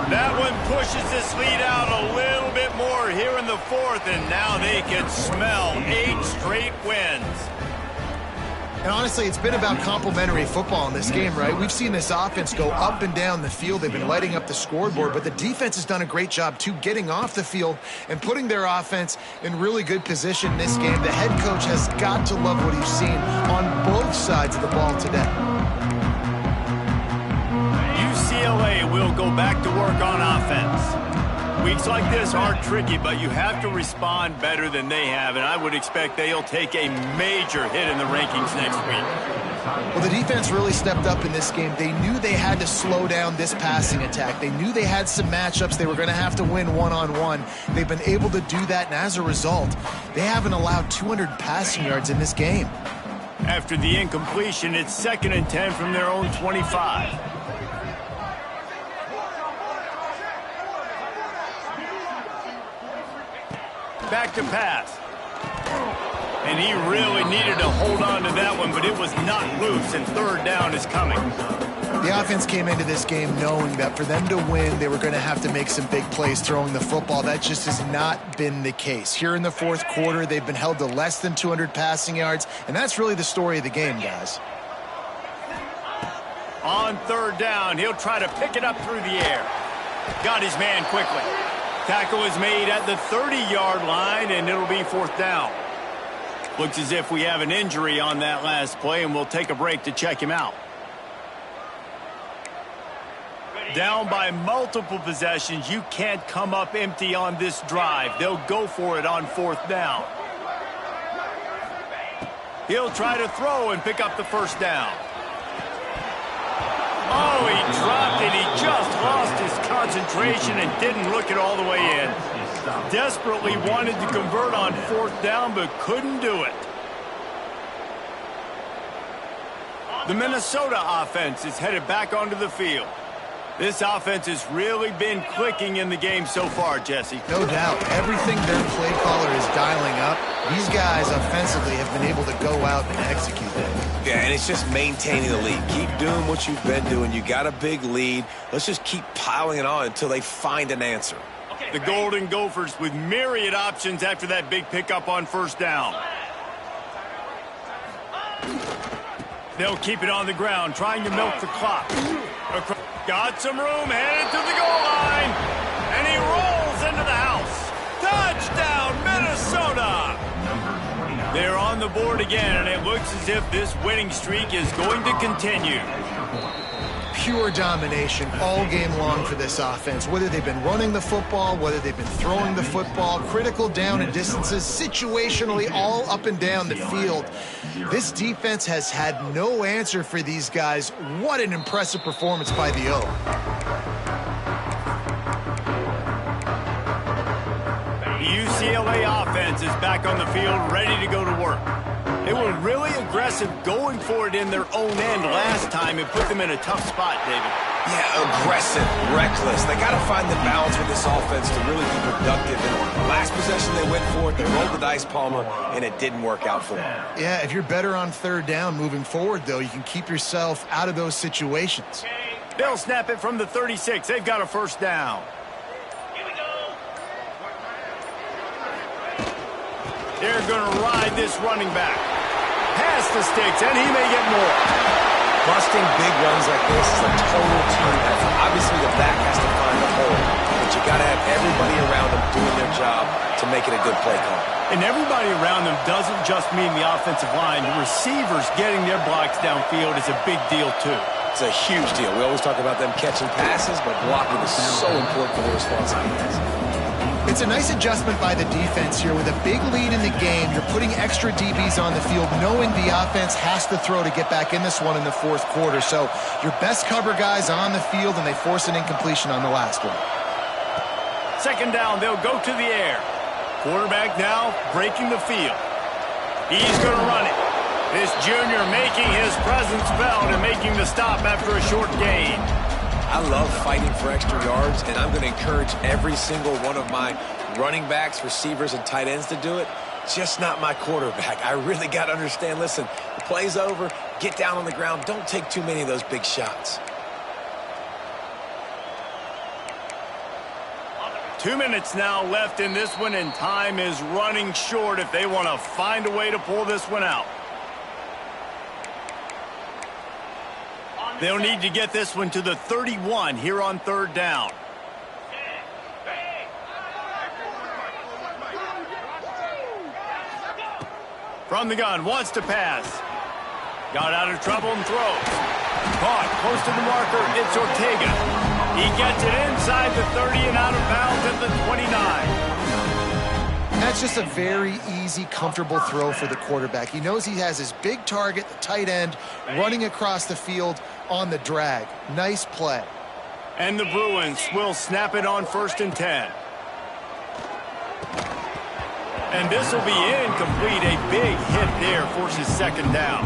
That one pushes this lead out a little bit more here in the fourth, and now they can smell 8 straight wins.
And honestly, it's been about complementary football in this game, right? We've seen this offense go up and down the field. They've been lighting up the scoreboard, but the defense has done a great job, too, getting off the field and putting their offense in really good position in this game. The head coach has got to love what he's seen on both sides of the ball today.
UCLA will go back to work on offense. Weeks like this are tricky, but you have to respond better than they have, and I would expect they'll take a major hit in the rankings next week.
Well, the defense really stepped up in this game. They knew they had to slow down this passing attack. They knew they had some matchups they were going to have to win one-on-one. They've been able to do that, and as a result, they haven't allowed 200 passing yards in this game.
After the incompletion, it's 2nd and 10 from their own 25. Back to pass. And he really needed to hold on to that one, but it was not loose, and 3rd down is coming.
The offense came into this game knowing that for them to win, they were going to have to make some big plays throwing the football. That just has not been the case. Here in the 4th quarter, they've been held to less than 200 passing yards, and that's really the story of the game, guys.
On 3rd down, he'll try to pick it up through the air. Got his man quickly. Tackle is made at the 30-yard line, and it'll be 4th down. Looks as if we have an injury on that last play, and we'll take a break to check him out. Down by multiple possessions, you can't come up empty on this drive. They'll go for it on 4th down. He'll try to throw and pick up the 1st down. Oh, he dropped it. He just lost his concentration and didn't look it all the way in. Desperately wanted to convert on 4th down, but couldn't do it. The Minnesota offense is headed back onto the field. This offense has really been clicking in the game so far, Jesse.
No doubt. Everything their play caller is dialing up, these guys offensively have been able to go out and execute that.
Yeah, and it's just maintaining the lead. Keep doing what you've been doing. You got a big lead. Let's just keep piling it on until they find an answer.
The Golden Gophers with myriad options after that big pickup on 1st down. They'll keep it on the ground, trying to milk the clock. Got some room, headed to the goal line, and he rolls into the house. Touchdown, Minnesota! They're on the board again, and it looks as if this winning streak is going to continue.
Pure domination all game long for this offense. Whether they've been running the football, whether they've been throwing the football, critical down and distances, situationally all up and down the field. This defense has had no answer for these guys. What an impressive performance by the O.
The UCLA offense is back on the field, ready to go to work. They were really aggressive going for it in their own end last time and put them in a tough spot, David.
Yeah, aggressive, reckless. They got to find the balance with this offense to really be productive. And last possession they went for it, they rolled the dice, Palmer, and it didn't work out for them.
Yeah, if you're better on 3rd down moving forward, though, you can keep yourself out of those situations.
They'll snap it from the 36. They've got a 1st down. They're going to ride this running back. Pass the sticks, and he may get more.
Busting big runs like this is a total team effort. Obviously, the back has to find the hole, but you got to have everybody around them doing their job to make it a good play call.
And everybody around them doesn't just mean the offensive line. The receivers getting their blocks downfield is a big deal, too.
It's a huge deal. We always talk about them catching passes, but blocking is so important for the response defense.
It's a nice adjustment by the defense here. With a big lead in the game, you're putting extra DBs on the field, knowing the offense has to throw to get back in this one in the 4th quarter. So your best cover guys on the field, and they force an incompletion on the last one.
2nd down, they'll go to the air. Quarterback now breaking the field. He's going to run it. This junior making his presence felt and making the stop after a short gain.
I love fighting for extra yards, and I'm going to encourage every single one of my running backs, receivers, and tight ends to do it. Just not my quarterback. I really got to understand, listen, the play's over, get down on the ground, don't take too many of those big shots.
2 minutes now left in this one, and time is running short if they want to find a way to pull this one out. They'll need to get this one to the 31 here on 3rd down. From the gun, wants to pass. Got out of trouble and throws. Caught, close to the marker, it's Ortega. He gets it inside the 30 and out of bounds at the 29.
That's just a very easy, comfortable throw for the quarterback. He knows he has his big target, the tight end, running across the field on the drag. Nice play.
And the Bruins will snap it on 1st and 10. And this will be incomplete. A big hit there forces 2nd down.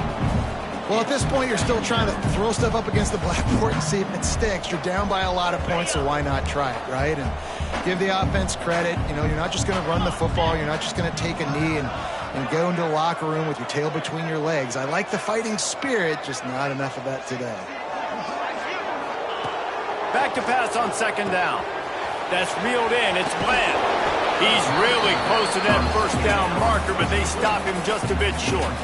Well, at this point, you're still trying to throw stuff up against the blackboard and see if it sticks. You're down by a lot of points, so why not try it, right? And give the offense credit. You know, you're not just going to run the football. You're not just going to take a knee and go into the locker room with your tail between your legs. I like the fighting spirit, just not enough of that today.
Back to pass on 2nd down. That's reeled in. It's Bland. He's really close to that 1st down marker, but they stop him just a bit short.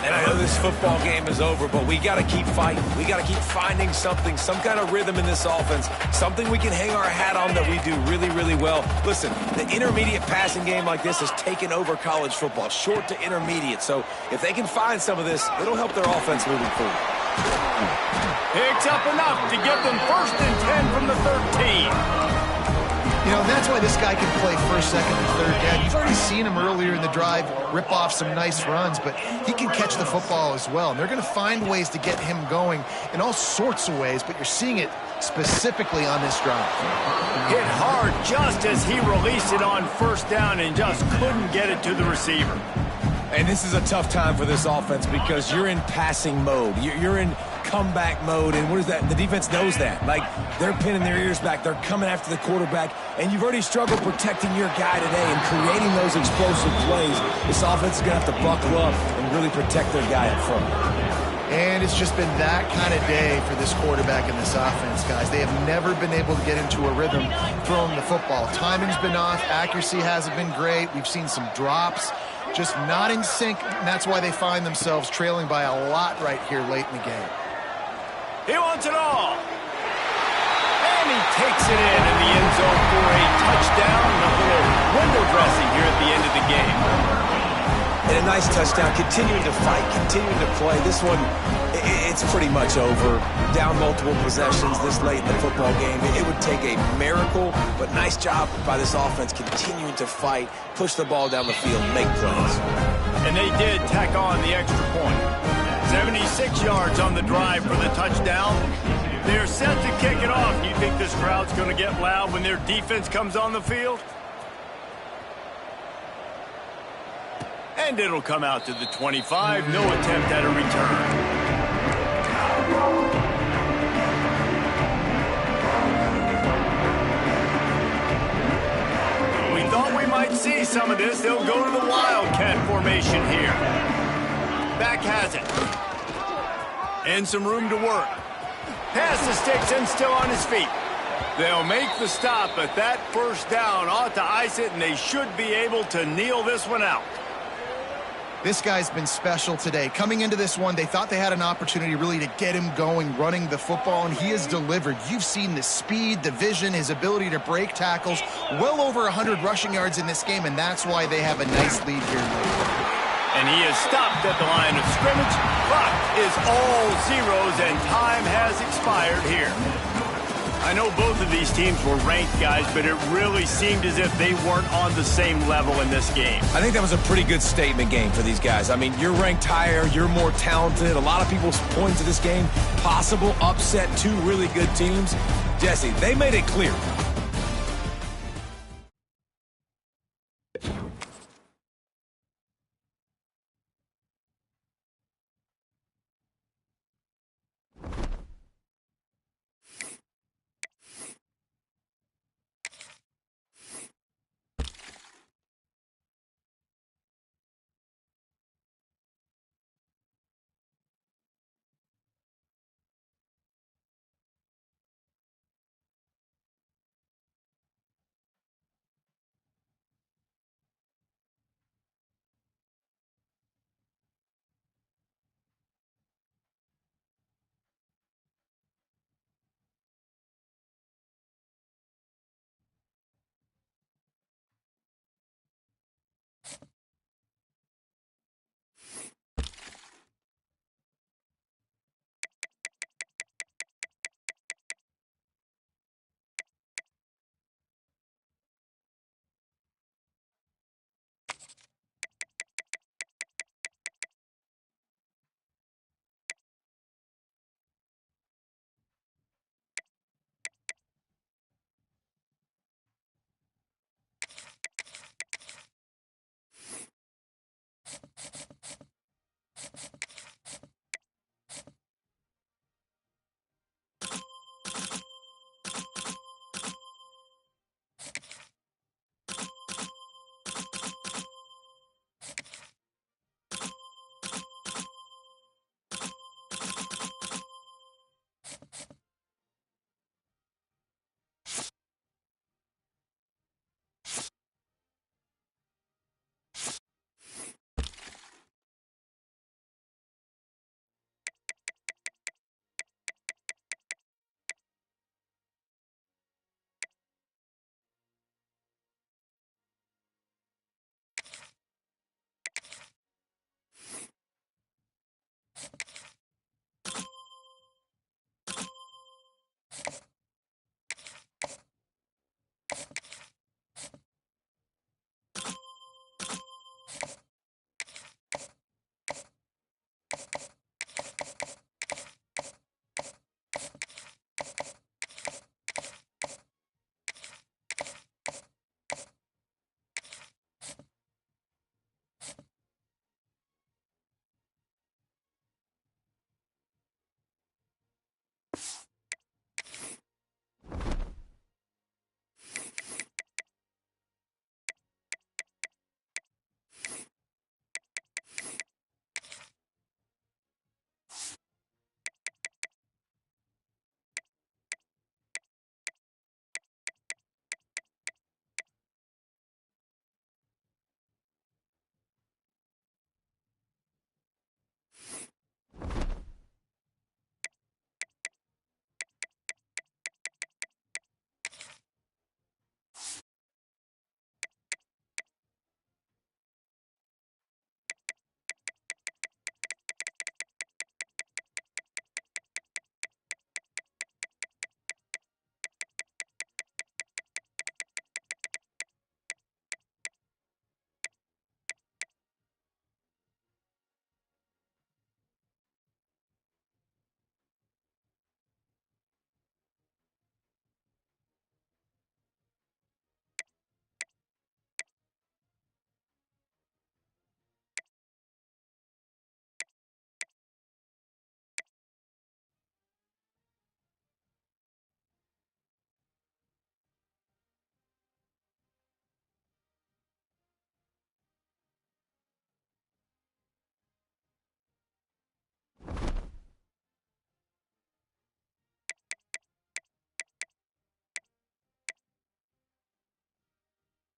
And I know this football game is over, but we got to keep fighting. We got to keep finding something, some kind of rhythm in this offense, something we can hang our hat on that we do really, really well. Listen, the intermediate passing game like this has taken over college football, short to intermediate. So if they can find some of this, it'll help their offense moving forward.
Picks up enough to give them 1st and 10 from the 13.
You know, that's why this guy can play 1st, 2nd, and 3rd down. You've already seen him earlier in the drive rip off some nice runs, but he can catch the football as well. And they're going to find ways to get him going in all sorts of ways, but you're seeing it specifically on this drive.
Hit hard just as he released it on 1st down and just couldn't get it to the receiver.
And this is a tough time for this offense because you're in passing mode. You're in comeback mode, and what is that? The defense knows that. Like, they're pinning their ears back. They're coming after the quarterback, and you've already struggled protecting your guy today and creating those explosive plays. This offense is going to have to buckle up and really protect their guy up front.
And it's just been that kind of day for this quarterback and this offense, guys. They have never been able to get into a rhythm throwing the football. Timing's been off. Accuracy hasn't been great. We've seen some drops. Just not in sync, and that's why they find themselves trailing by a lot right here late in the game.
He wants it all. And he takes it in the end zone for a touchdown. A little window dressing here at the end of the game.
And a nice touchdown, continuing to fight, continuing to play. This one, it's pretty much over. Down multiple possessions this late in the football game. It would take a miracle, but nice job by this offense continuing to fight, push the ball down the field, make plays.
And they did tack on the extra point. 76 yards on the drive for the touchdown. They're set to kick it off. Do you think this crowd's going to get loud when their defense comes on the field? And it'll come out to the 25. No attempt at a return. We thought we might see some of this. They'll go to the Wildcat formation here. Back has it. And some room to work. Pass the sticks and still on his feet. They'll make the stop, but that 1st down ought to ice it, and they should be able to kneel this one out.
This guy's been special today. Coming into this one, they thought they had an opportunity really to get him going, running the football, and he has delivered. You've seen the speed, the vision, his ability to break tackles. Well over 100 rushing yards in this game, and that's why they have a nice lead here late.
And he is stopped at the line of scrimmage. Clock is all zeros, and time has expired here. I know both of these teams were ranked, guys, but it really seemed as if they weren't on the same level in this game.
I think that was a pretty good statement game for these guys. I mean, you're ranked higher, you're more talented. A lot of people point to this game, possible upset, 2 really good teams. Jesse, they made it clear.